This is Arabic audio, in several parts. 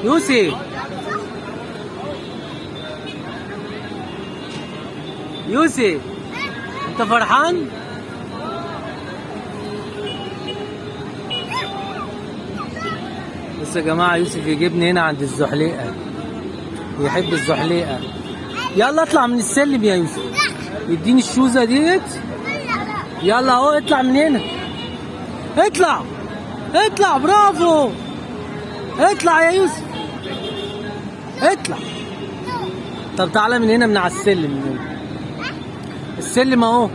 يوسف يوسف انت فرحان؟ بصوا يا جماعه، يوسف يجيبني هنا عند الزحليقه، يحب الزحليقه. يلا اطلع من السلم يا يوسف، يديني الشوزه ديت. يلا اهو اطلع من هنا، اطلع اطلع، برافو، اطلع يا يوسف اطلع. طب تعالى من هنا، من على السلم، من هنا السلم اهو،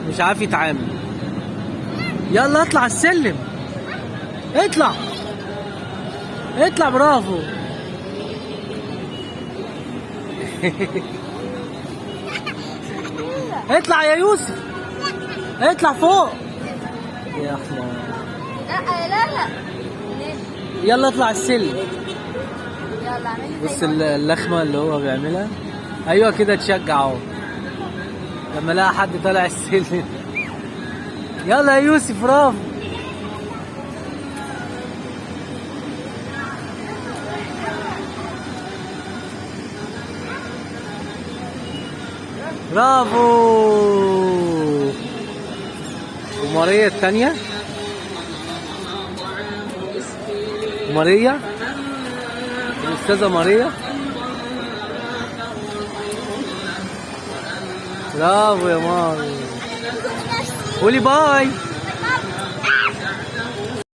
مش عارف يتعامل. يلا اطلع السلم، اطلع اطلع، برافو. اطلع يا يوسف، اطلع فوق يا حمار. لا لا لا، يلا اطلع السلم. يلا اعملي بص اللخمه اللي هو بيعملها. ايوه كده، تشجع اهو لما لقى حد طالع السلم. يلا يا يوسف، برافو. برافو. وماريا التانية، ماريا، الأستاذة ماريا. برافو يا ماريا. قولي باي.